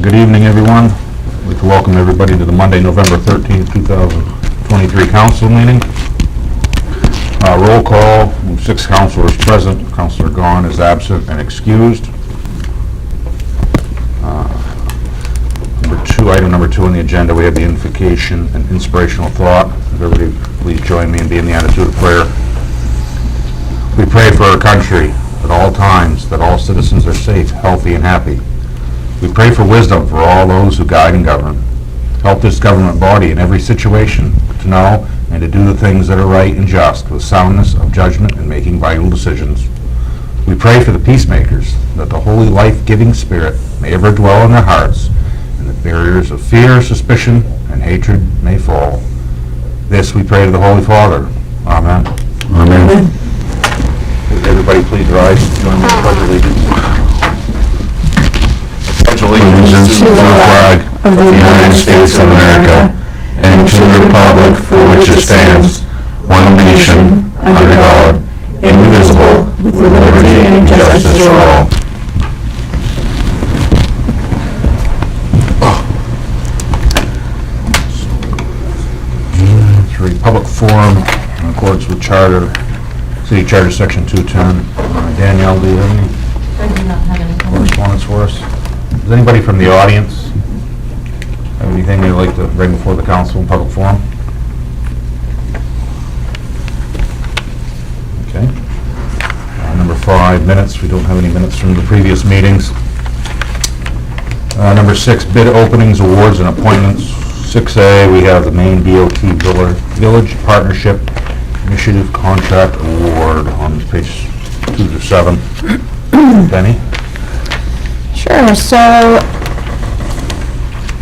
Good evening, everyone. I'd like to welcome everybody to the Monday, November 13th, 2023 council meeting. Roll call, 6 councilors present. Councilor Gahn is absent and excused. Item number 2 on the agenda, we have the invocation and inspirational thought. If everybody please join me and be in the attitude of prayer. We pray for our country at all times, that all citizens are safe, healthy, and happy. We pray for wisdom for all those who guide and govern. Help this government body in every situation to know and to do the things that are right and just with soundness of judgment and making vital decisions. We pray for the peacemakers, that the holy life-giving spirit may ever dwell in their hearts, and the barriers of fear, suspicion, and hatred may fall. This we pray to the Holy Father. Amen. Amen. Everybody please rise and join me in the Pledge of Allegiance. Pledge allegiance to the flag of the United States of America and to the republic for which it stands, one nation, under God, indivisible, with liberty and justice for all. Public forum in accordance with City Charter Section 210. Danielle, do you have any? I do not have any correspondence for us? Does anybody from the audience have anything they'd like to bring before the council in public forum? Okay. Number 5, minutes. We don't have any minutes from the previous meetings. Number 6, bid openings, awards, and appointments. 6A, we have the Maine DOT Village Partnership Initiative Contract Award on page 2 to 7. Benny? Sure. So,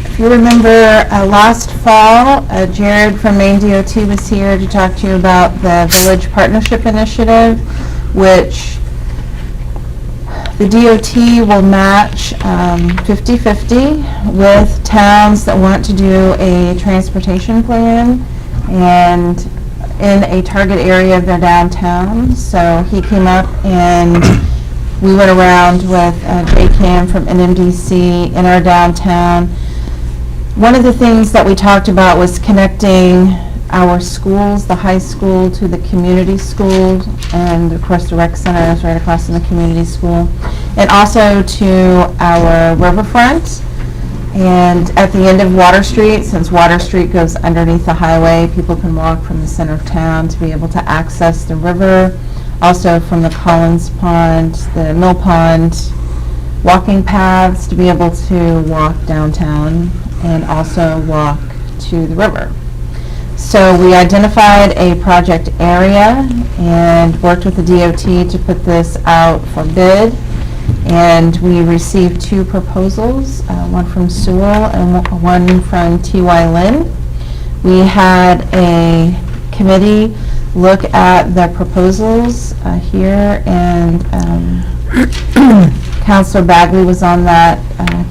if you remember last fall, Jared from Maine DOT was here to talk to you about the Village Partnership Initiative, which the DOT will match 50-50 with towns that want to do a transportation plan and in a target area of their downtown. So he came up and we went around with JCAM from NMDC in our downtown. One of the things that we talked about was connecting our schools, the high school to the community school, and of course the rec center is right across from the community school, and also to our riverfront. And at the end of Water Street, since Water Street goes underneath the highway, people can walk from the center of town to be able to access the river. Also from the Collins Pond, the Mill Pond, walking paths to be able to walk downtown and also walk to the river. So we identified a project area and worked with the DOT to put this out for bid. And we received 2 proposals, one from Sewell and one from T.Y. Lynn. We had a committee look at the proposals here, and Councilor Bagley was on that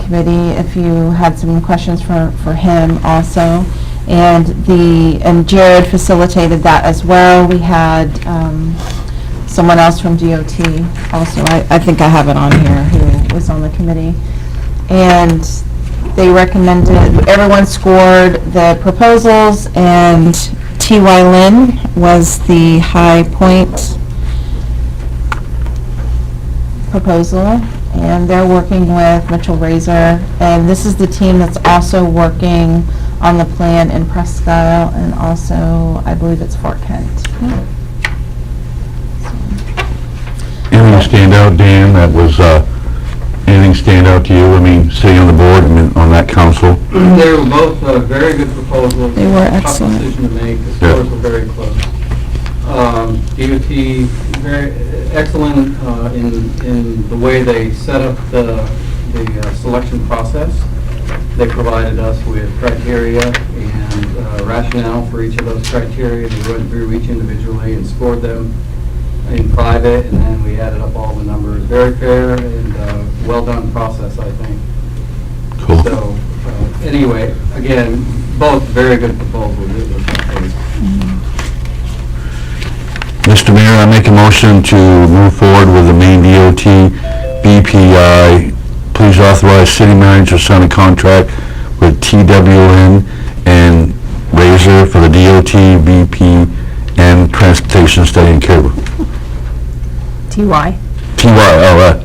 committee if you had some questions for him also. And Jared facilitated that as well. We had someone else from DOT also. I think I have it on here who was on the committee. And they recommended, everyone scored the proposals, and T.Y. Lynn was the high point proposal. And they're working with Mitchell Razor. And this is the team that's also working on the plan in Presque Isle and also, I believe it's Fort Kent. Anything stand out, Dan, that was, anything stand out to you? I mean, sitting on the board, I mean, on that council? They were both very good proposals. They were excellent. Tough decision to make. The scores were very close. DOT, very excellent in the way they set up the selection process. They provided us with criteria and rationale for each of those criteria. They went through each individually and scored them in private, and then we added up all the numbers. Very fair and well done process, I think. Cool. So anyway, again, both very good proposals. Mr. Mayor, I make a motion to move forward with the Maine DOT BPI please authorize city manager to sign a contract with TWN and Razor for the DOT, VP, and Transportation Study in Caribou. TY. TY, I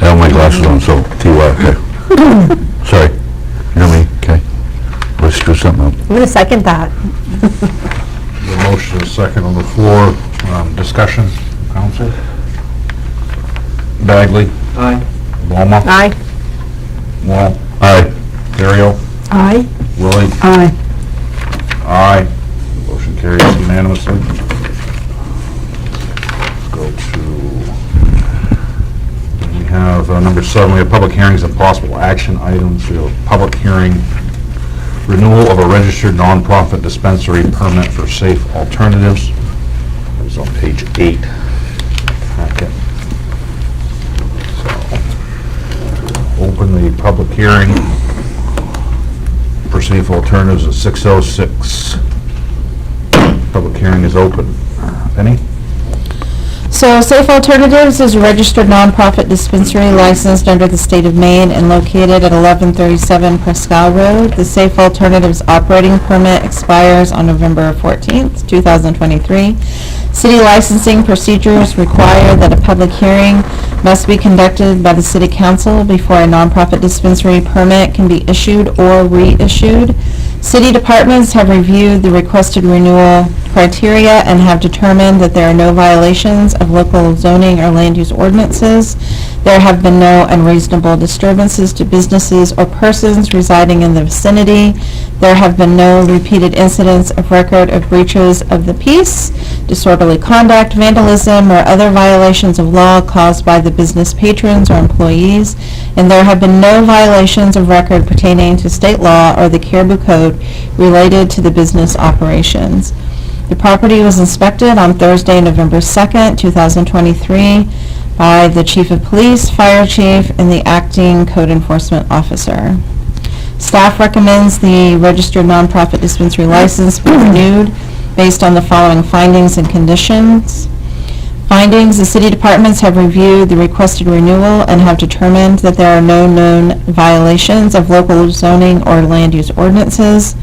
have my glasses on, so TY, okay. Sorry. You know me, okay. Let's screw something up. I'm going to second that. The motion is second on the floor. Discussion, council? Bagley? Aye. Loma? Aye. Wall? Aye. Terrio? Aye. Willie? Aye. Aye. Motion carries unanimously. Let's go to, we have number 7, we have public hearings and possible action items. We have a public hearing, renewal of a registered nonprofit dispensary permit for Safe Alternatives. It was on page 8. Packet. So, open the public hearing for Safe Alternatives at 6:06. Public hearing is open. Penny? So Safe Alternatives is a registered nonprofit dispensary licensed under the state of Maine and located at 1137 Prescal Road. The Safe Alternatives operating permit expires on November 14th, 2023. City licensing procedures require that a public hearing must be conducted by the City Council before a nonprofit dispensary permit can be issued or reissued. City departments have reviewed the requested renewal criteria and have determined that there are no violations of local zoning or land use ordinances. There have been no unreasonable disturbances to businesses or persons residing in the vicinity. There have been no repeated incidents of record of breaches of the peace, disorderly conduct, vandalism, or other violations of law caused by the business patrons or employees, and there have been no violations of record pertaining to state law or the Caribou Code related to the business operations. The property was inspected on Thursday, November 2nd, 2023, by the Chief of Police, Fire Chief, and the Acting Code Enforcement Officer. Staff recommends the registered nonprofit dispensary license be renewed based on the following findings and conditions. Findings: the city departments have reviewed the requested renewal and have determined that there are no known violations of local zoning or land use ordinances.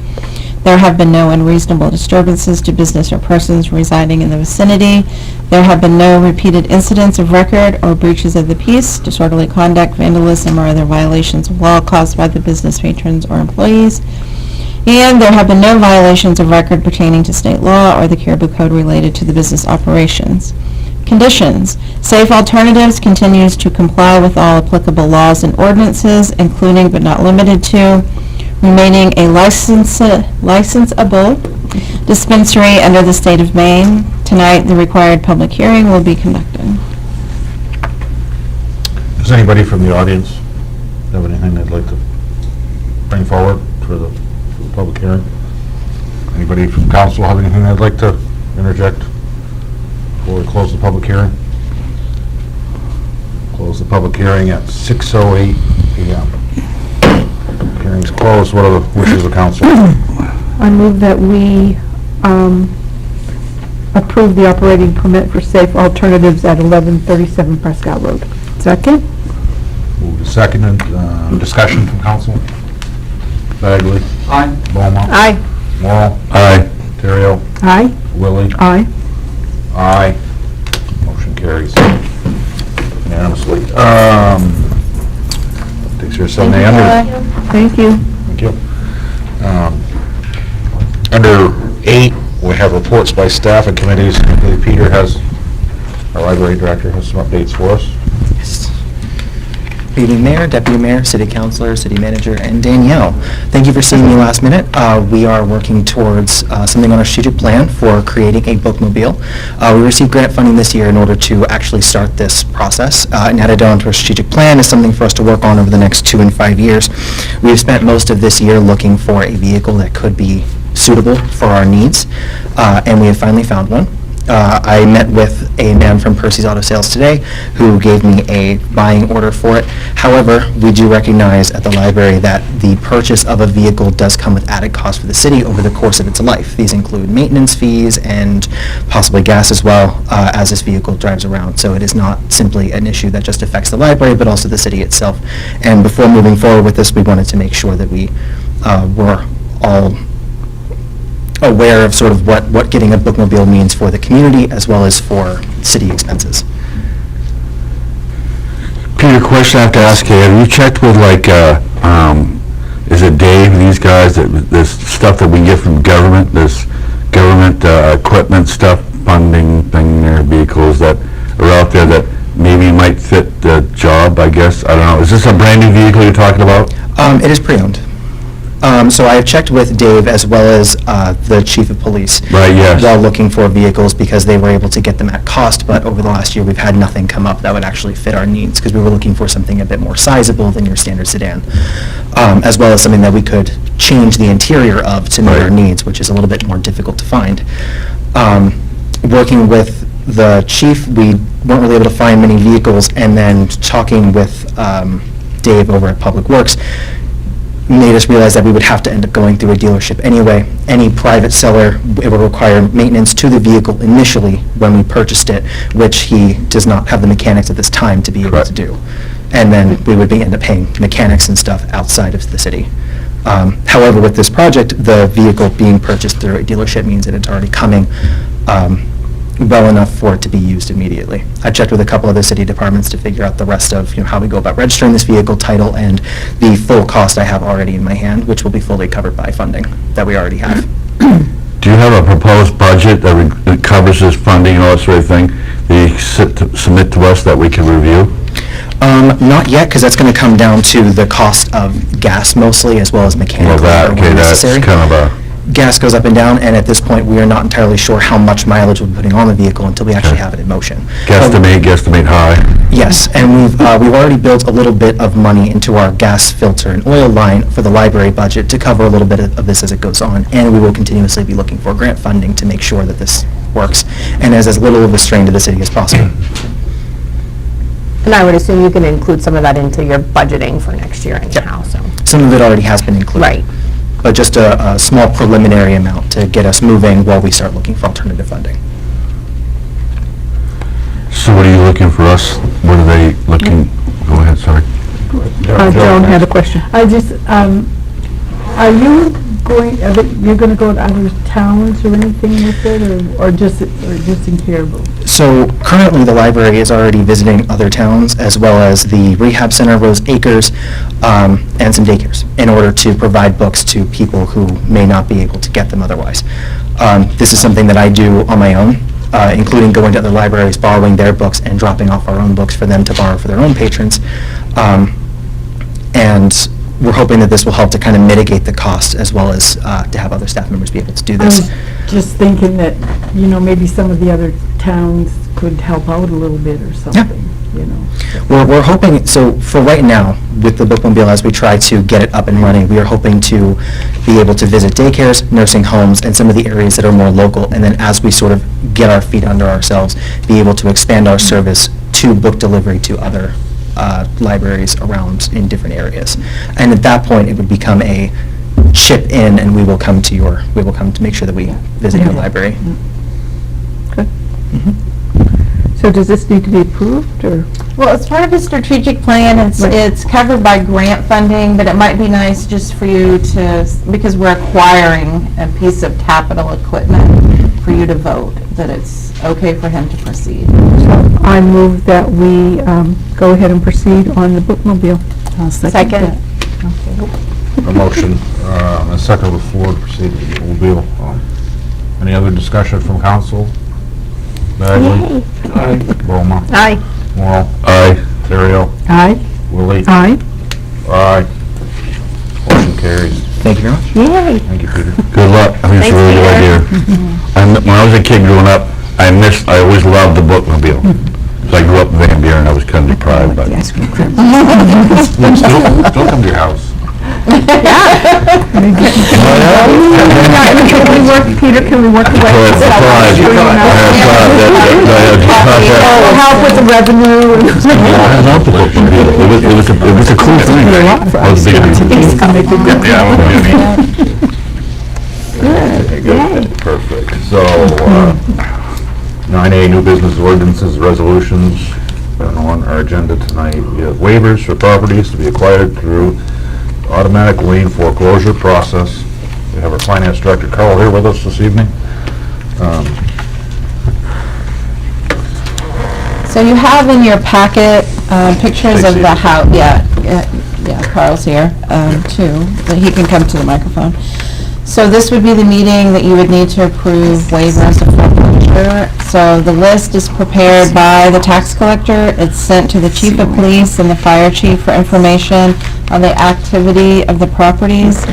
There have been no unreasonable disturbances to business or persons residing in the vicinity. There have been no repeated incidents of record or breaches of the peace, disorderly conduct, vandalism, or other violations of law caused by the business patrons or employees. And there have been no violations of record pertaining to state law or the Caribou Code related to the business operations. Conditions: Safe Alternatives continues to comply with all applicable laws and ordinances, including but not limited to remaining a licensable dispensary under the state of Maine. Tonight, the required public hearing will be conducted. Does anybody from the audience have anything they'd like to bring forward for the public hearing? Anybody from council have anything they'd like to interject before we close the public hearing? Close the public hearing at 6:08 p.m. Hearing's closed. What are the wishes of council? I move that we approve the operating permit for Safe Alternatives at 1137 Prescal Road. Second? Moved to second. Discussion from council? Bagley? Aye. Loma? Aye. Morrow? Aye. Terrio? Aye. Willie? Aye. Aye. Motion carries unanimously. Takes care of 7A. Thank you. Thank you. Under 8, we have reports by staff and committees. I believe Peter has, our library director, has some updates for us. Yes. Good evening, Mayor, Deputy Mayor, City Councilor, City Manager, and Danielle. Thank you for seeing me last minute. We are working towards something on our strategic plan for creating a bookmobile. We received grant funding this year in order to actually start this process, and added on to our strategic plan is something for us to work on over the next 2 and 5 years. We have spent most of this year looking for a vehicle that could be suitable for our needs, and we have finally found one. I met with a man from Percy's Auto Sales today who gave me a buying order for it. However, we do recognize at the library that the purchase of a vehicle does come with added cost for the city over the course of its life. These include maintenance fees and possibly gas as well, as this vehicle drives around. So it is not simply an issue that just affects the library, but also the city itself. And before moving forward with this, we wanted to make sure that we were all aware of sort of what getting a bookmobile means for the community as well as for city expenses. Peter, question I have to ask you, have you checked with like, is it Dave, these guys, this stuff that we get from government, this government equipment stuff, funding thing, their vehicles that are out there that maybe might fit the job, I guess? I don't know. Is this a brand new vehicle you're talking about? It is pre-owned. So I have checked with Dave as well as the chief of police. Right, yes. While looking for vehicles because they were able to get them at cost, but over the last year, we've had nothing come up that would actually fit our needs because we were looking for something a bit more sizable than your standard sedan, as well as something that we could change the interior of to meet our needs, which is a little bit more difficult to find. Working with the chief, we weren't really able to find many vehicles, and then talking with Dave over at Public Works, made us realize that we would have to end up going through a dealership anyway. Any private seller, it would require maintenance to the vehicle initially when we purchased it, which he does not have the mechanics at this time to be able to do. And then we would end up paying mechanics and stuff outside of the city. However, with this project, the vehicle being purchased through a dealership means that it's already coming well enough for it to be used immediately. I checked with a couple of the city departments to figure out the rest of how we go about registering this vehicle, title, and the full cost I have already in my hand, which will be fully covered by funding that we already have. Do you have a proposed budget that covers this funding and all that sort of thing that you submit to us that we can review? Not yet, because that's going to come down to the cost of gas mostly, as well as mechanical labor when necessary. That's kind of a... Gas goes up and down, and at this point, we are not entirely sure how much mileage we'll be putting on the vehicle until we actually have it in motion. Guesstimate high. Yes, and we've already built a little bit of money into our gas filter and oil line for the library budget to cover a little bit of this as it goes on, and we will continuously be looking for grant funding to make sure that this works and as little of a strain to the city as possible. And I would assume you can include some of that into your budgeting for next year anyhow, so. Some of it already has been included. Right. But just a small preliminary amount to get us moving while we start looking for alternative funding. So what are you looking for us? What are they looking? Go ahead, sorry. Joan had a question. I just, are you you're going to go to other towns or anything with it, or just in Caribou? So currently, the library is already visiting other towns, as well as the rehab center, Rose Acres, and some daycares, in order to provide books to people who may not be able to get them otherwise. This is something that I do on my own, including going to other libraries, borrowing their books, and dropping off our own books for them to borrow for their own patrons. And we're hoping that this will help to kind of mitigate the cost, as well as to have other staff members be able to do I this. was just thinking that, maybe some of the other towns could help out a little bit or something, We're hoping, so for right now, with the bookmobile, as we try to get it up and running, we are hoping to be able to visit daycares, nursing homes, and some of the areas that are more local, and then as we sort of get our feet under ourselves, be able to expand our service to book delivery to other libraries around in different areas. And at that point, it would become a chip in, and we will come to make sure that we visit your library. Good. So does this need to be approved, or? Well, it's part of a strategic plan, it's covered by grant funding, but it might be nice just for you to, because we're acquiring a piece of capital equipment, for you to vote that it's okay for him to proceed. So I move that we go ahead and proceed on the bookmobile. Second. Okay. A motion, and a second on the floor to proceed with the mobile. Any other discussion from council? Bagley? Aye. Boma? Aye. Morrow? Aye. Terrio? Aye. Willie? Aye. Aye. Motion carries. Thank you very much. Yay. Thank you, Peter. Good luck. I think it's a Thanks, really good idea. When I was a kid growing up, I always loved the bookmobile. So I grew up in Van Buren, I was kind of deprived, but... Still come to your house. Peter, can we work away? Help with the revenue. It was a cool thing. A lot for us. Good. Perfect. So, 9A, new business ordinances, resolutions, on our agenda tonight. We have waivers for properties to be acquired through automatic lien foreclosure process. We have our finance director, Carl, here with us this evening. So you have in your packet pictures of the house, yeah, Carl's here, too, but he can come to the microphone. So this would be the meeting that you would need to approve waivers of foreclosure. So the list is prepared by the tax collector. It's sent to the chief of police and the fire chief for information on the activity of the properties,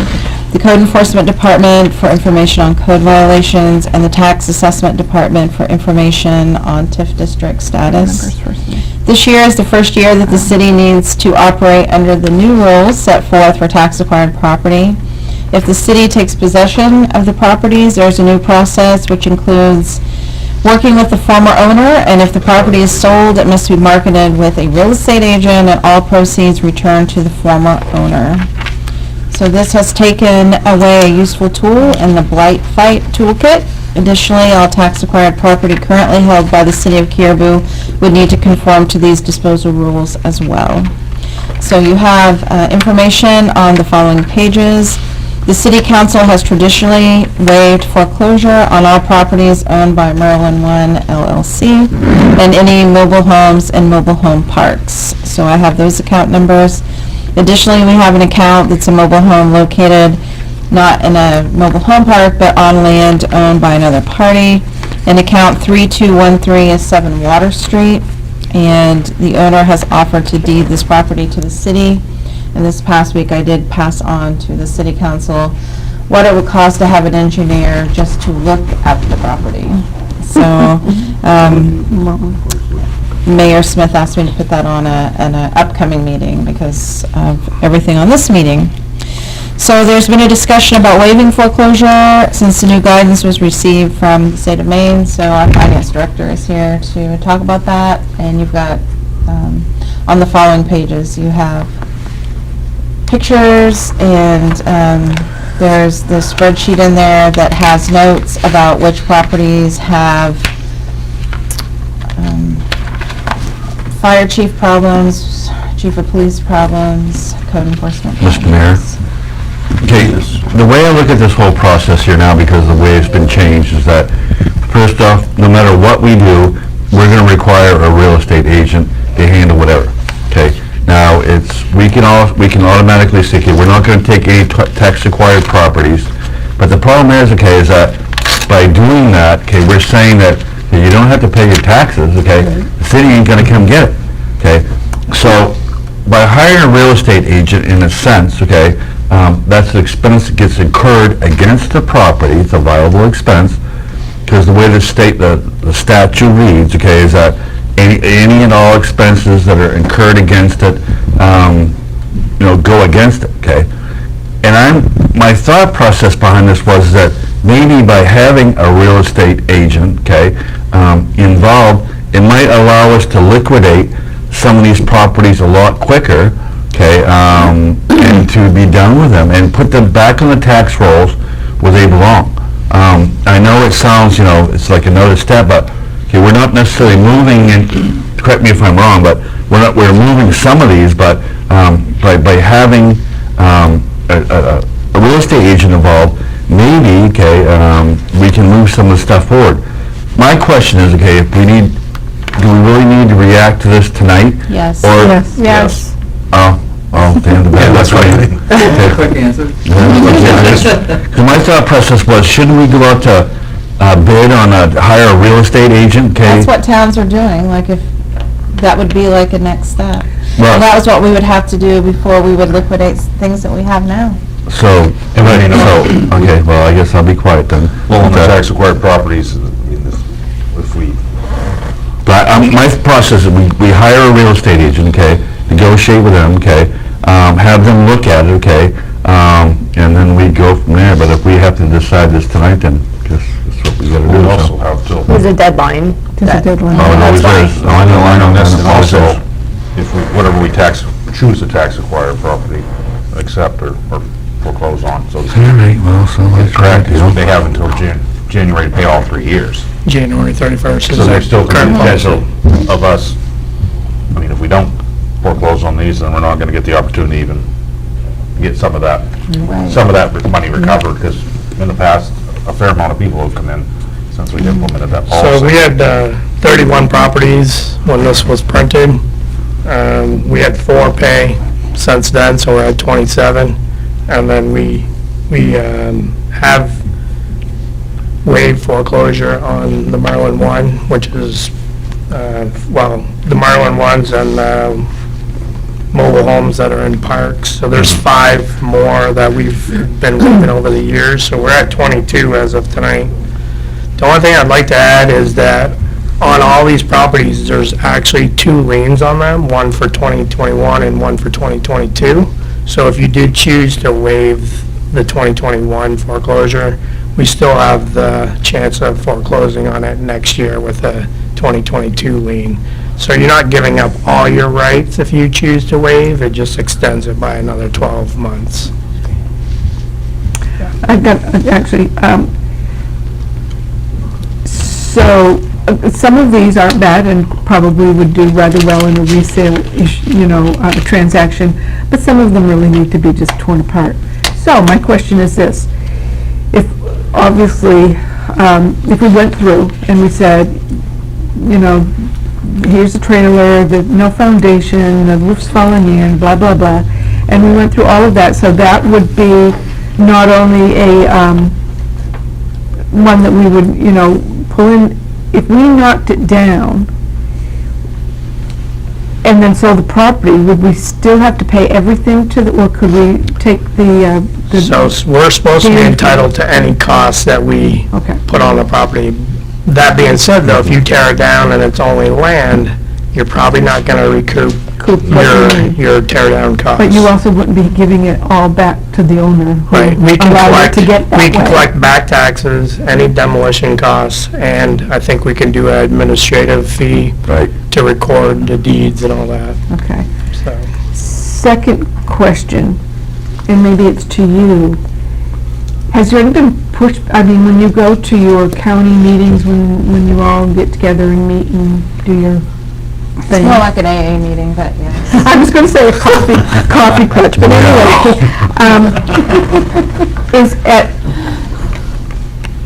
the code enforcement department for information on code violations, and the tax assessment department for information on TIF district status. This year is the first year that the city needs to operate under the new rules set forth for tax acquired property. If the city takes possession of the properties, there's a new process which includes working with the former owner, and if the property is sold, it must be marketed with a real estate agent and all proceeds returned to the former owner. So this has taken away a useful tool in the blight fight toolkit. Additionally, all tax-acquired property currently held by the city of Caribou would need to conform to these disposal rules as well. So you have information on the following pages. The City Council has traditionally waived foreclosure on all properties owned by Maryland One LLC and any mobile homes and mobile home parks. So I have those account numbers. Additionally, we have an account that's a mobile home located not in a mobile home park, but on land owned by another party. And account 3213 is 7 Water Street, and the owner has offered to deed this property to the city. And this past week, I did pass on to the city council what it would cost to have an engineer just to look at the property. So, Mayor Smith asked me to put that on an upcoming meeting because of everything on this meeting. So there's been a discussion about waiving foreclosure since the new guidance was received from the state of Maine. So our finance director is here to talk about that. And you've got, on the following pages, you have pictures, and there's the spreadsheet in there that has notes about which properties have fire chief problems, chief of police problems, code enforcement Mr. Mayor? problems. Okay, the way I look at this whole process here now, because the way it's been changed, is that, first off, no matter what we do, we're going to require a real estate agent to handle whatever, okay? Now, we can automatically say, okay, we're not going to take any tax-acquired properties, but the problem is, okay, is that by doing that, okay, we're saying that you don't have to pay your taxes, okay? The city ain't going to come get it, okay? So, by hiring a real estate agent, in a sense, okay, that's the expense that gets incurred against the property. It's a viable expense, because the way the statute reads, okay, is that any and all expenses that are incurred against it, go against it, okay? And my thought process behind this was that maybe by having a real estate agent, okay, involved, it might allow us to liquidate some of these properties a lot quicker, okay, and to be done with them and put them back on the tax rolls where they belong. I know it sounds, it's like another step, but okay, we're not necessarily moving, and correct me if I'm wrong, but we're moving some of these, but by having a real estate agent involved, maybe, okay, we can move some of the stuff forward. My question is, okay, do we really need to react to this tonight? Yes. Or, Yes. Oh, damn, that's right. Quick answer. Because my thought process was, shouldn't we go out to bid on hire a real estate agent, okay? That's what towns are doing, like if, that would be like a next step. Well- And that was what we would have to do before we would liquidate things that we have now. So, okay, well, I guess I'll be quiet then. Well, on the Okay. tax-acquired properties, if we, But my process is we hire a real estate agent, okay, negotiate with them, okay, have them look at it, okay, And then we go from there, but if we have to decide this tonight, then just, that's what we gotta do. We so. also have to, There's a deadline. There's a deadline. Oh, no, That's is there- fine. oh, I know, I know, on this, and I know. also, if we, whatever we choose to tax acquire property, accept or foreclose on, so it's All right, well, so that's correct, right, you know. they have until January to pay all 3 years. January 31st is So our there's still current potential policy. of us, I mean, if we don't foreclose on these, then we're not gonna get the opportunity to even get some of that money recovered, because in the past, a fair amount of people have come in since we've implemented that policy. So we had 31 properties when this was printed. We had 4 pay since then, so we're at 27. And then we have waived foreclosure on the Merlin one, which is, the Merlin ones and mobile homes that are in parks. So there's 5 more that we've been waiving over the years, so we're at 22 as of tonight. The only thing I'd like to add is that on all these properties, there's actually 2 liens on them, one for 2021 and one for 2022. So if you did choose to waive the 2021 foreclosure, we still have the chance of foreclosing on it next year with a 2022 lien. So you're not giving up all your rights if you choose to waive, it just extends it by another 12 months. I've got, actually, so, some of these aren't bad and probably would do rather well in a resale, transaction, but some of them really need to be just torn apart. So, my question is this: if, obviously, if we went through and we said, here's the trailer, no foundation, the roof's falling in, blah, blah, blah, and we went through all of that, so that would be not only a, one that we would, pull in, if we knocked it down and then sold the property, would we still have to pay everything to the, or could we take the So we're supposed to be entitled to any costs that we Okay. put on the property. That being said, though, if you tear it down and it's only land, you're probably not going to recoup your tear down costs. But you also wouldn't be giving it all back to the owner Right, who we can allowed it collect, to get that we can way. collect back taxes, any demolition costs, and I think we can do an administrative fee Right. to record the deeds and all that, Okay. so. Second question, and maybe it's to you. Has there ever been when you go to your county meetings, when you all get together and meet and do your thing? More like an AA meeting, but yes. I was going to say a coffee clutch, but anyway,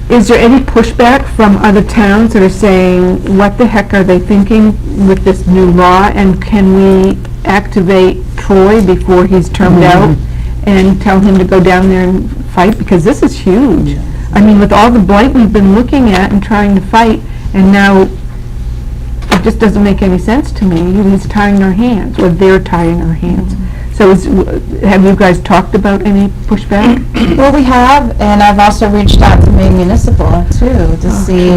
is there any pushback from other towns that are saying, what the heck are they thinking with this new law, and can we activate Troy before he's termed out and tell him to go down there and fight, because this is huge. I mean, with all the blight we've been looking at and trying to fight, and now it just doesn't make any sense to me. He's tying our hands, or they're tying our hands. So have you guys talked about any pushback? Well, we have, and I've also reached out to Maine Municipal too, to see,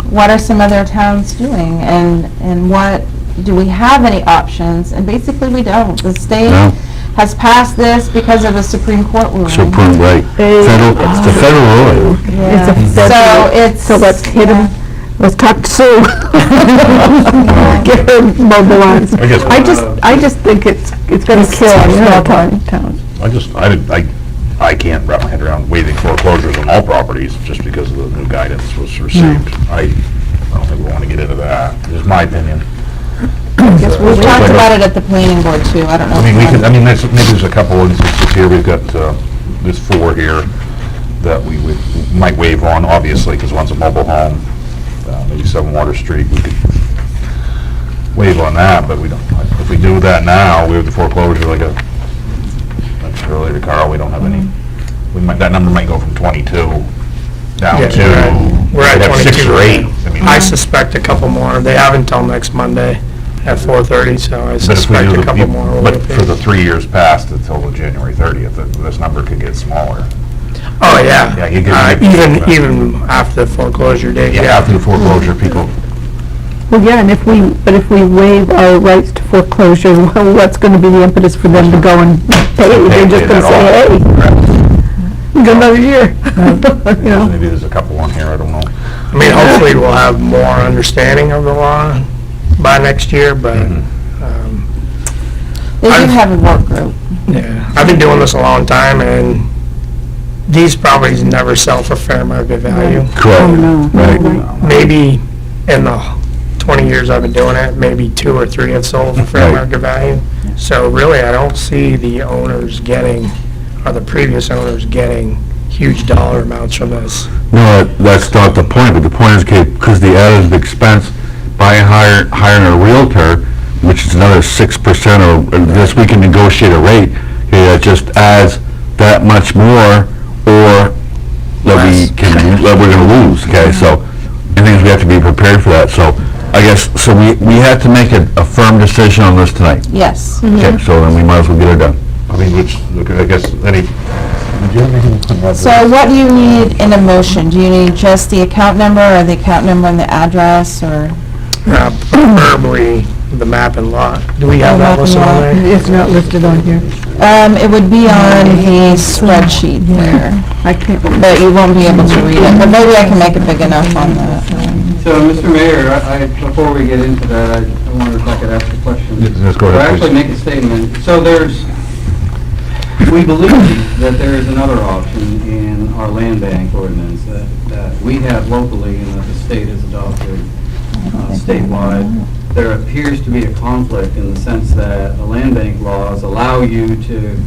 what are some other towns doing, and what, do we have any options? And basically, we don't. The state No. has passed this because of a Supreme Court ruling. Supreme, right. Federal, it's the federal ruling. Yeah. It's a federal- So let's hit him, let's talk to Sue. Get her mobilized. I just think it's gonna kill our small towns. I can't wrap my head around waiving foreclosures on all properties just because of the new guidance was received. I don't think we want to get into that, just my opinion. We've talked about it at the planning board too, I don't know. I mean, if you want- maybe there's a couple instances here, we've got, there's 4 here that we might waive on, obviously, because one's a mobile home, maybe 7 Water Street, we could waive on that, but we don't, if we do that now, we have the foreclosure, like I mentioned earlier to Carl, we don't have any, that number might go from 22 down Yeah, to, we're at we'd have 6 22. or 8. I mean, I suspect a couple more. They have until next Monday at 4:30, so I but if we suspect do a couple more. will but be. for the 3 years past until the January 30th, this number could get smaller. Oh, Yeah, yeah. you get- Even after the foreclosure date, Yeah, yeah. after the foreclosure, people, Well, yeah, and if we waive our rights to foreclosure, well, what's going to be the impetus for them to go and pay? They're just going to say, hey, we got another year. You know? Maybe there's a couple on here, I don't know. I mean, hopefully we'll have more understanding of the law by next year, but, They do have a work group. yeah, I've been doing this a long time, and these properties never sell for fair market value. Oh, Correct. no. Right. Maybe in the 20 years I've been doing it, maybe 2 or 3 have sold for fair Right. market value. So really, I don't see the owners getting, or the previous owners getting huge dollar amounts from this. No, that's not the point, but the point is, okay, because the added expense by hiring a realtor, which is another 6%, or this, we can negotiate a rate, okay, that just adds that much more, or that we're gonna lose, okay, so, I think we have to be prepared for that, so, I guess, so we have to make a firm decision on this tonight. Yes. Okay, so then we might as well get it done. I mean, which, I guess, any, So what do you need in a motion? Do you need just the account number, or the account number and the address, or? Preferably the map and lot. Do we have that listed on there? It's not listed on here. It would be on the spreadsheet there, I can't, but you won't be able to read it. But maybe I can make it big enough on the, So, Mr. Mayor, before we get into that, I wonder if I could ask a question. Yes, go ahead, Or actually please. make a statement. So we believe that there is another option in our land bank ordinance that we have locally and that the state has adopted statewide. There appears to be a conflict in the sense that the land bank laws allow you to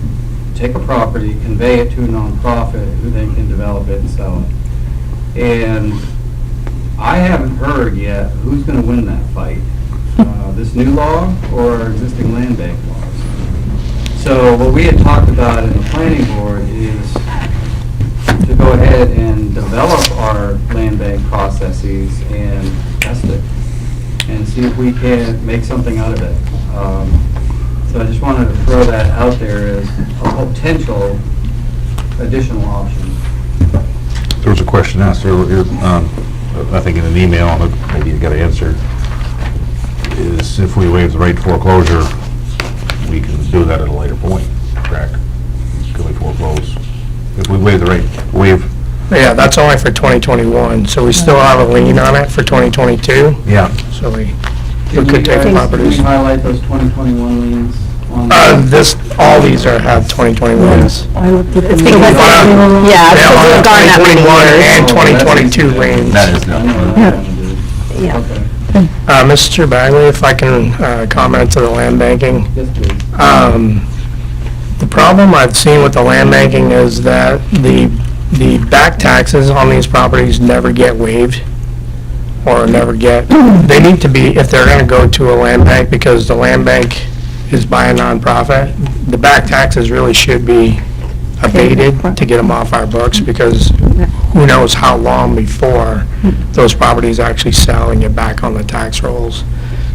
take a property, convey it to a nonprofit who then can develop it and sell it. And I haven't heard yet who's going to win that fight, this new law or existing land bank laws. So what we had talked about in the planning board is to go ahead and develop our land bank processes and test it and see if we can make something out of it. So I just wanted to throw that out there as a potential additional option. there was a question asked earlier, I think in an email, maybe you got an answer, is if we waive the right to foreclosure, we can do that at a later point, correct? Can we foreclose? If we waive the right, Yeah, that's only for 2021, so we still have a lien on it for 2022, yeah. so we Can could take you properties. highlight those 2021 liens on All these have 2021s. I looked at the. Yeah, They all because have we've gone that many 2021 and years. 2022 liens. That is I know no. what I'm trying to do. Yeah. Okay. Mr. Bagley, if I can comment to the land banking. Yes, please. The problem I've seen with the land banking is that the back taxes on these properties never get waived, or never get, they need to be, if they're gonna go to a land bank, because the land bank is by a nonprofit, the back taxes really should be abated to get them off our books, because who knows how long before those properties actually sell and get back on the tax rolls.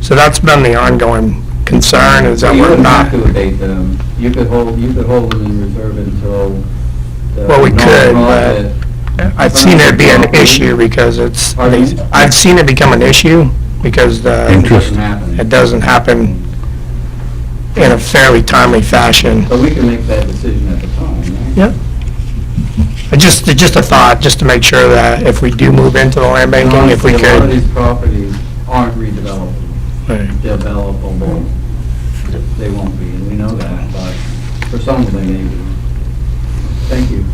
So that's been the ongoing concern, is that You we're wouldn't not. have to abate them. You could hold them in reserve until the Well, we could, nonprofit- but I've seen it be an issue because it's, Pardon? I've seen it become an issue because Interest. Doesn't happen. it doesn't happen in a fairly timely fashion. But we can make that decision at the time, right? Yep. Just a thought, just to make sure that if we do move into the land banking, if we Honestly, a lot of could. these properties aren't redevelopable. Right. Developable. They won't be, and we know that, but for some of them, they may be. Thank you.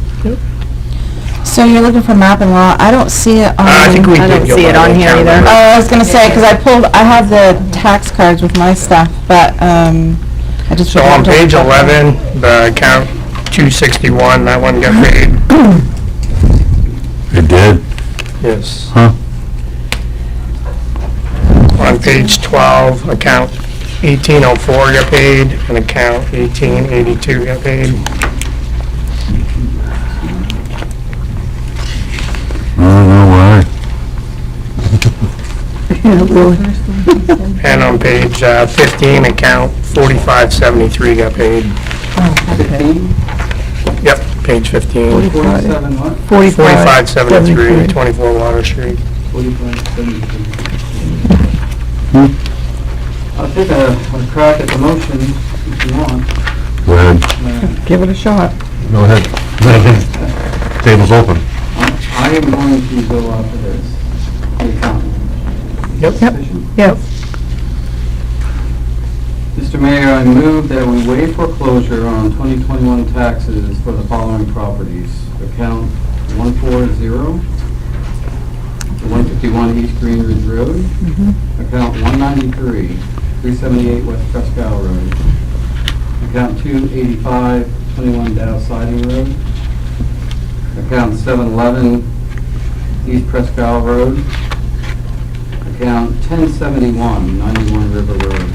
so you're looking for map and lot. I don't see it on. I think we I did don't go see by it the on here account either. number. I was gonna say, because I have the tax cards with my stuff, but, I just. So on page 11, the account 261, that one got paid. It did? Yes. Huh? On page 12, account 1804 got paid, and account 1882 got paid. I don't know why. And on page 15, account 4573 got paid. 15, Yep, page 15. 47 what? 4573, 24 Water Street. 45, 73. I'll take a crack at the motion if you want. Go ahead. Give it a shot. Go ahead. Table's open. I am going to go after this. The accountant. Yep. Sufficient? Yes. Mr. Mayor, I move that we waive foreclosure on 2021 taxes for the following properties. Account 140, 151 East Green Ridge Road. Account 193, 378 West Presque Isle Road. Account 285, 21 Dow Siding Road. Account 711 East Presque Isle Road. Account 1071, 91 River Road.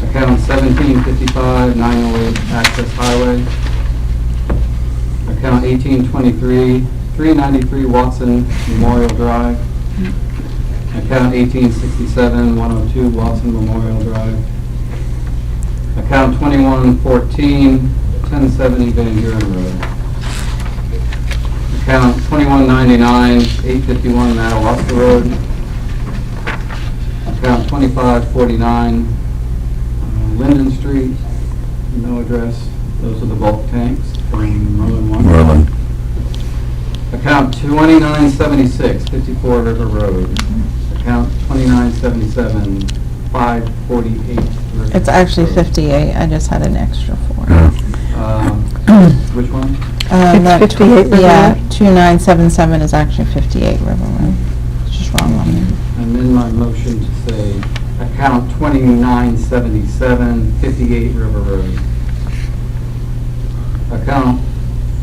Account 1755, 908 Access Highway. Account 1823, 393 Watson Memorial Drive. Account 1867, 102 Watson Memorial Drive. Account 2114, 1070 Van Buren Road. Account 2199, 851 Madawaska Road. Account 2549, Linden Street, no address. Those are the bulk tanks from Merlin 1. Merlin. Account 2976, 54 River Road. Account 2977, 548 River. It's actually Road. 58, I just had an extra 4. Which one? That 58 River Yeah, Road? 2977 is actually 58 River Road. It's just wrong on there. Amend my motion to say account 2977, 58 River Road. Account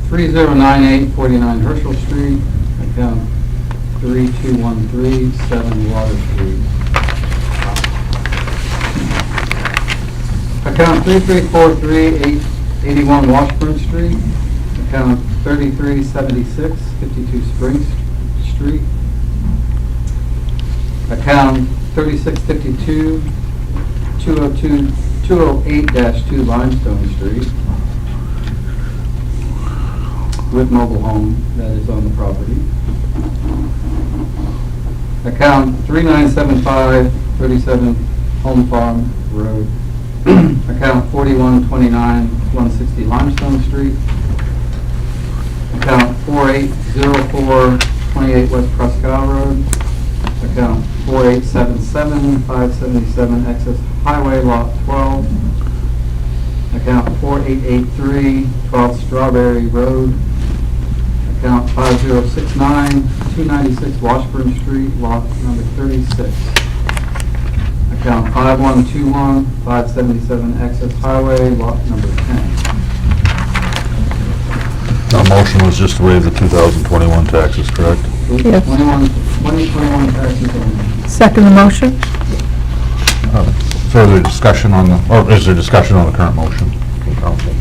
3098, 49 Herschel Street. Account 3213, 7 Water Street. Account 3343, 81 Washburn Street. Account 3376, 52 Spring Street. Account 3652, 208-2 Limestone Street, with mobile home that is on the property. Account 3975, 37 Home Farm Road. Account 4129, 160 Limestone Street. Account 4804, 28 West Presque Isle Road. Account 4877, 577 Excess Highway, Lot 12. Account 4883, 12 Strawberry Road. Account 5069, 296 Washburn Street, Lot number 36. Account 5121, 577 Excess Highway, Lot number 10. The motion was just to waive the 2021 taxes, correct? Yes. 2021 taxes only. Second the motion? Further discussion on the, or is there discussion on the current motion from council?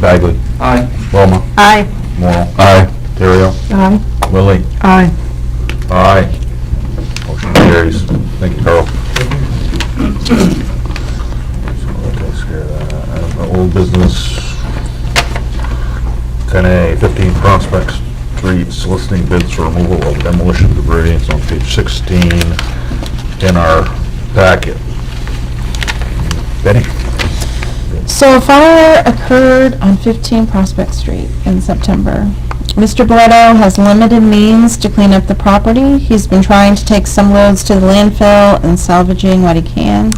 Bagley? Aye. Wilma? Aye. Morrow? Aye. Terrio? Aye. Willie? Aye. Aye. Motion carries. Thank you, Carl. So that takes care of that. Old business, 10A, 15 Prospect Street, soliciting bids for removal of demolition debris. It's on page 16 in our packet. Benny? So a fire occurred on 15 Prospect Street in September. Mr. Barretto has limited means to clean up the property. He's been trying to take some loads to the landfill and salvaging what he can.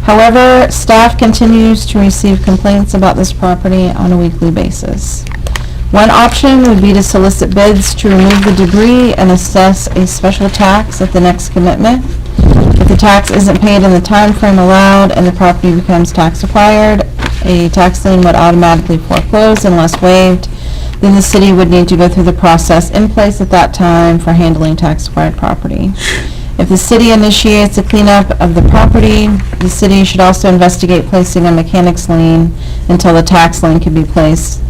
However, staff continues to receive complaints about this property on a weekly basis. One option would be to solicit bids to remove the debris and assess a special tax at the next commitment. If the tax isn't paid in the time frame allowed and the property becomes tax acquired, a tax lien would automatically foreclose unless waived. Then the city would need to go through the process in place at that time for handling tax acquired property. If the city initiates a cleanup of the property, the city should also investigate placing a mechanic's lien until the tax lien can be placed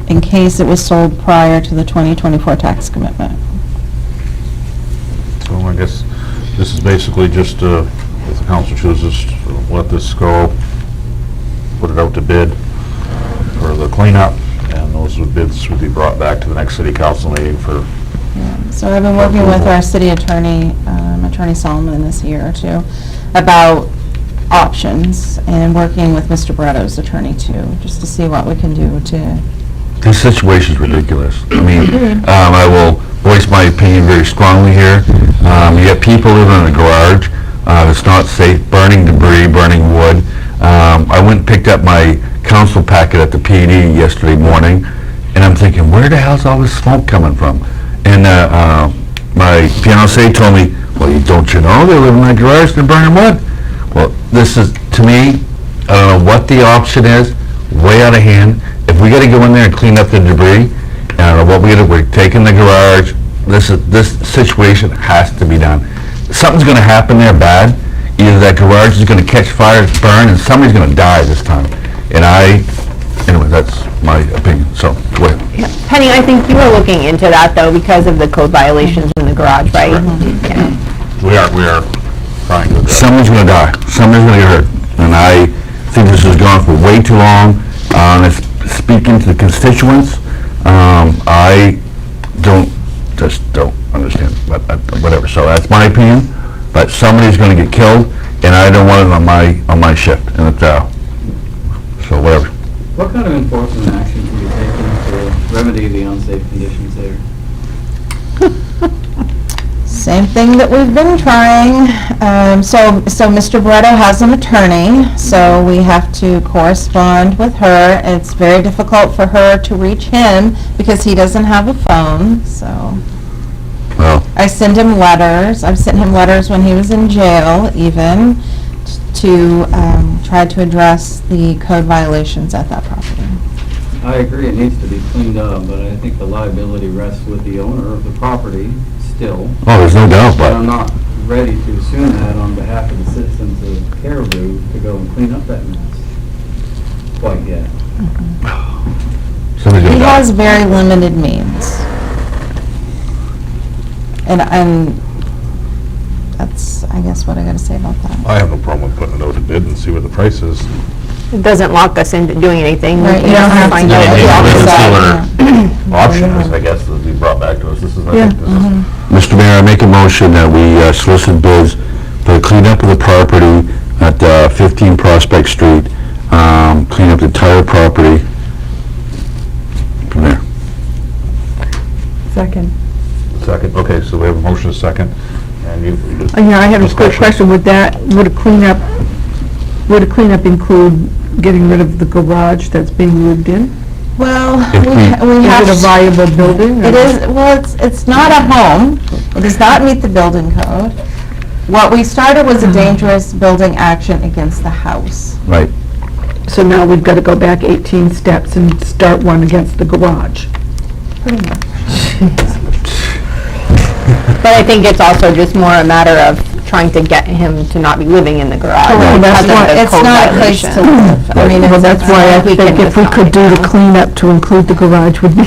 in case it was sold prior to the 2024 tax commitment. So I guess this is basically just, if the council chooses to let this go, put it out to bid for the cleanup, and those bids would be brought back to the next city council meeting for So I've been working with our city attorney, Attorney Solomon, this year or two, about options, and working with Mr. Bretto's attorney too, just to see what we can do to. This situation's ridiculous. I mean, I will voice my opinion very strongly here. You have people living in a garage that's not safe, burning debris, burning wood. I went and picked up my council packet at the PD yesterday morning, and I'm thinking, where the hell's all this smoke coming from? And my fiancée told me, well, don't you know, they live in that garage, they're burning wood. Well, this is, to me, I don't know what the option is, way out of hand. If we gotta go in there and clean up the debris, I don't know what we're taking the garage, this situation has to be done. Something's gonna happen there bad. Either that garage is gonna catch fire, burn, and somebody's gonna die this time. And anyway, that's my opinion, so, go ahead. Penny, I think you were looking into that, though, because of the code violations in the garage, right? Yeah. We are trying to address. Somebody's gonna die, somebody's gonna get hurt. And I think this has gone for way too long. It's speaking to the constituents. I just don't understand, but whatever. So that's my opinion, but somebody's gonna get killed, and I don't want it on my shift, and it's, so whatever. What kind of enforcement action can be taken to remedy the unsafe conditions there? Same thing that we've been trying. So Mr. Bretto has an attorney, so we have to correspond with her. It's very difficult for her to reach him because he doesn't have a phone, so. Well, I send him letters. I've sent him letters when he was in jail, even, to try to address the code violations at that property. I agree, it needs to be cleaned up, but I think the liability rests with the owner of the property still. oh, there's no doubt, But I'm but not ready to assume that on behalf of the citizens of Caribou to go and clean up that mess quite yet. somebody's He gonna die. has very limited means. And that's, I guess, what I gotta say about that. I have no problem with putting it out to bid and see what the price is. It doesn't lock us into doing anything. We Right, can you don't have to find do out it. what the Yeah, options are. exactly. Option is, I guess, that we brought back to us. This is, I think, this is, Mr. Mayor, I make a motion that we solicit bids for the cleanup of the property at 15 Prospect Street, clean up the entire property from there. Second. second. Okay, so we have a motion, a second, and you just. Yeah, I have a quick discussion. question. Would a cleanup include getting rid of the garage that's being lived in? Well, If we have. Is it a viable building? It is, well, it's not a home. It does not meet the building code. What we started was a dangerous building action against the house. Right. So now we've got to go back 18 steps and start one against the garage. Pretty much. But I think it's also just more a matter of trying to get him to not be living in the garage. Correct. because of the It's code not a place to violation. live. I mean, Well, that's why I we think can if we could do the decide. cleanup to include the garage would be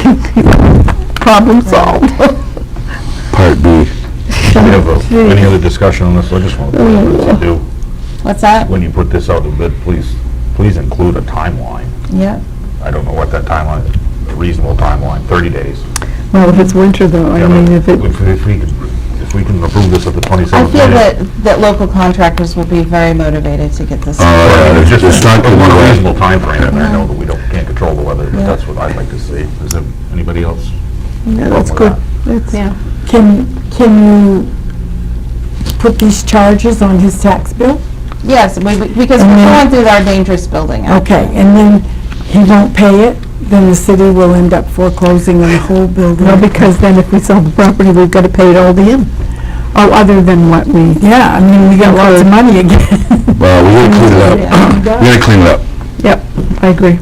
problem solved. Part B. We have any other discussion on this? I just want to do, What's that? when you put this out to bid, please include a timeline. Yeah. I don't know what that timeline is, a reasonable timeline, 30 days. Well, if it's winter though, I Yeah, mean, but if if we can approve this at the 27th I feel meeting. that local contractors will be very motivated to get this. Yeah, It's just, it's not we gonna want be a that. reasonable timeframe in there, I know that we can't control the weather, but Yeah. that's what I'd like to see. Is there anybody else? yeah, that's good. That's- Yeah. Can you put these charges on his tax bill? Yes, because we're going through our dangerous building act. Okay, and then he won't pay it, then the city will end up foreclosing on the whole building? No, because then if we sell the property, we've got to pay it all in. Oh, other than what we, Yeah, I mean, we got lots of money again. Well, we gotta clean it up. We gotta clean it up. yep, I agree.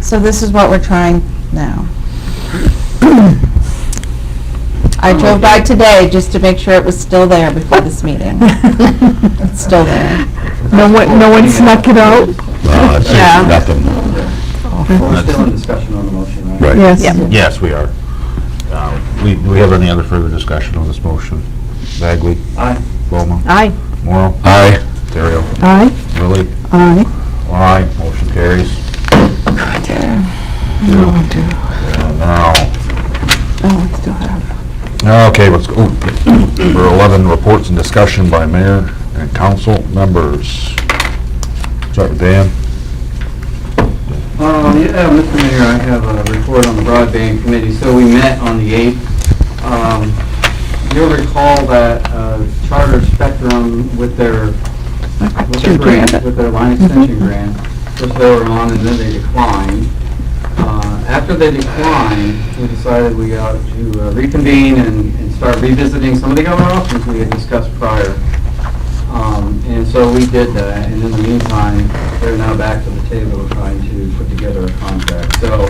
So this is what we're trying now. I drove by today just to make sure it was still there before this meeting. It's still there. No one snuck it out? It's Yeah. nothing. We're still in discussion on the motion, right? Right. Yes. Yep. Yes, we are. Do we have any other further discussion on this motion? Bagley? Aye. Bowman? Aye. Morrow? Aye. Terrio? Aye? Lily? Aye. Aye. Motion carries. And now, Oh, I still have. Okay, let's go. Number 11, reports and discussion by mayor and council members. Start with Dan. Yeah, Mr. Mayor, I have a report on the broadband committee. So we met on the 8th. You'll recall that Charter Spectrum with their grant, with their line extension grant, which they were on, and then they declined. After they declined, we decided we ought to reconvene and start revisiting some of the other options we had discussed prior. And so we did that, and in the meantime, they're now back to the table trying to put together a contract. So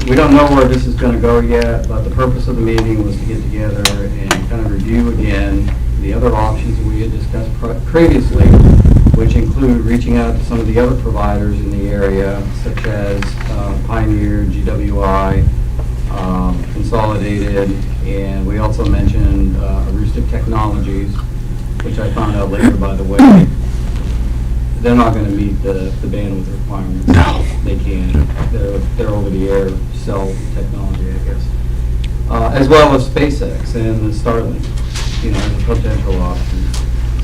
we don't know where this is going to go yet, but the purpose of the meeting was to get together and kind of review again the other options that we had discussed previously, which include reaching out to some of the other providers in the area, such as Pioneer, GWI, Consolidated, and we also mentioned Aroostook Technologies, which I found out later, by the way, they're not going to meet the bandwidth requirements. No. They can't. They're over-the-air cell technology, I guess. As well as SpaceX and the Starlink, as a potential option.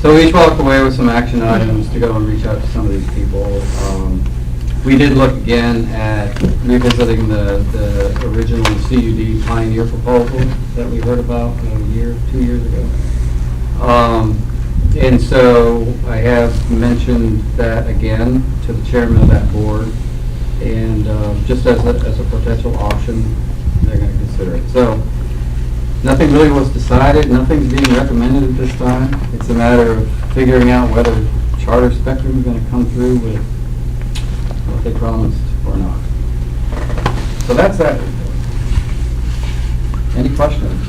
So we each walked away with some action items to go and reach out to some of these people. We did look again at revisiting the original CUD Pioneer proposal that we heard about 2 years ago. And so I have mentioned that again to the chairman of that board, and just as a potential option, they're going to consider it. So nothing really was decided, nothing's being recommended at this time. It's a matter of figuring out whether Charter Spectrum is going to come through with what they promised or not. So that's that. Any questions?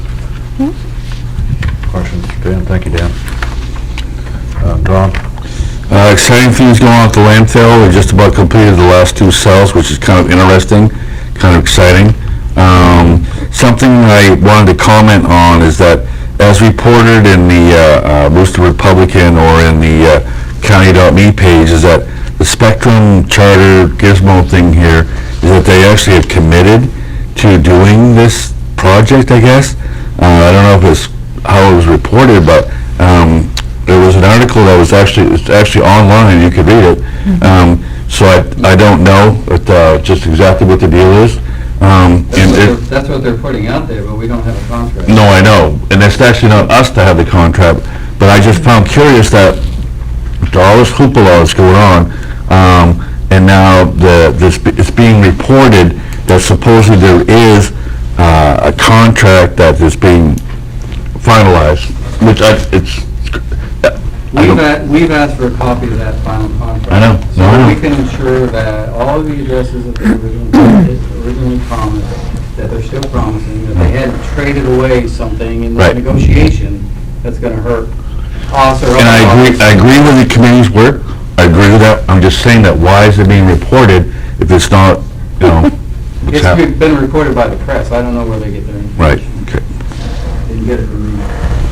Questions, Dan? Thank you, Dan. Don? Exciting things going on at the landfill. We just about completed the last 2 cells, which is kind of interesting, kind of exciting. Something I wanted to comment on is that, as reported in the Worcester Republican or in the county.me page, is that the Spectrum Charter Gizmo thing here is that they actually have committed to doing this project, I guess. I don't know if it's how it was reported, but there was an article that was actually online, you could read it. So I don't know just exactly what the deal is. That's what they're putting out there, but we don't have a contract. No, I know, and it's actually not us to have the contract, but I just found curious that after all this hoopla that's going on, and now it's being reported that supposedly there is a contract that is being finalized, which We've asked for a copy of that final contract. I know. So No, I know. we can ensure that all of the addresses that they originally promised, that they're still promising, that they hadn't traded away something in the Right. negotiation that's going to hurt us or And I agree with the committee's work, I agree with that, I'm just saying that why is it being reported if it's not, what's It's happening? been reported by the press. I don't know where they get their Right, information. okay. Didn't get it from me.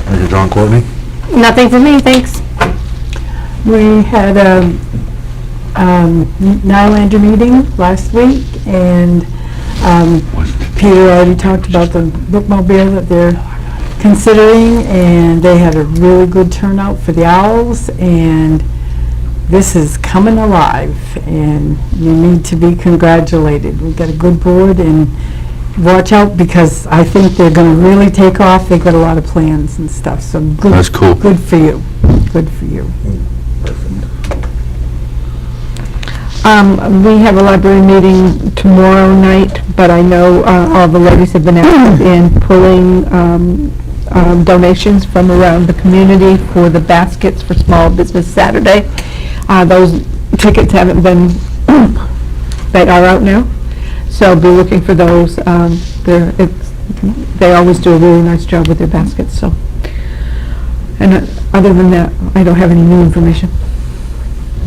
Thank you, John. Courtney? Nothing for me, thanks. We had a Nylander meeting last week, and Peter already talked about the bookmobile that they're considering, and they had a really good turnout for the owls, and this is coming alive, and you need to be congratulated. We've got a good board, and watch out, because I think they're going to really take off. They've got a lot of plans and stuff, so good. That's cool. Good for you. Good for you. We have a library meeting tomorrow night, but I know all the ladies have been active in pulling donations from around the community for the baskets for Small Business Saturday. Those tickets haven't been, they are out now, so be looking for those. They always do a really nice job with their baskets, so. And other than that, I don't have any new information.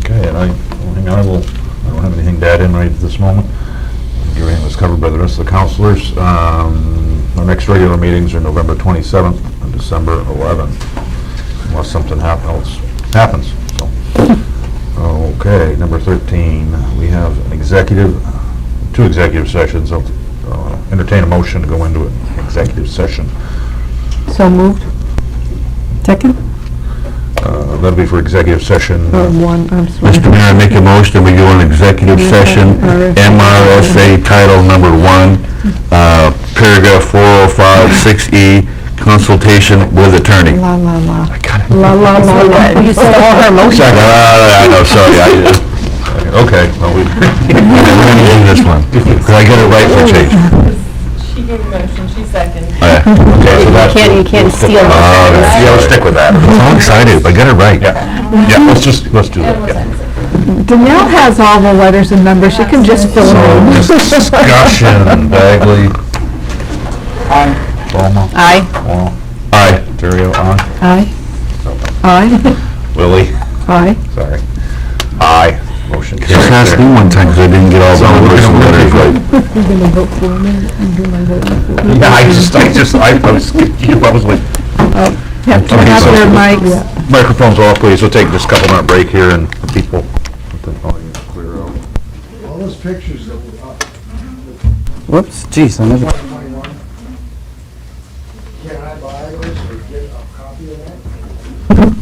Okay, and I don't have anything to add in right at this moment. Everything was covered by the rest of the counselors. Our next regular meetings are November 27th and December 11th, unless something else happens. So, okay, number 13, we have two executive sessions. entertain a motion to go into an executive session. So moved? Second? That'll be for executive session. I'm sorry. Mr. Mayor, I make a motion, we go in executive session, MRSA Title Number 1, paragraph 405, 6E, consultation with attorney. La, la, la. La, la, la, la. You stole her motion. I know, sorry, Okay, well, we, we're gonna do this one, because I got it right for change. She gave a motion, she seconded. okay, so that's... You can't steal Yeah, we'll stick with that. I'm excited, I got it right. Yeah, let's do that, yeah. Danielle has all the letters and numbers, she can just fill So, them in. discussion, Bagley. Aye. Ballmer. Aye. Wall. Aye. Terrio, aye. Aye. Aye. Willie, Aye. sorry. Aye. Motion carries. Just ask me one time, because I didn't get all the numbers and letters right. We're gonna vote for him and do my vote. Yeah, I was like... Have to have their mics. Microphones off, please. We'll take just a couple minute break here and the people, let the audience clear out. All those pictures that were up, Whoops, geez, I never... 2021, can I buy those or get a copy of that?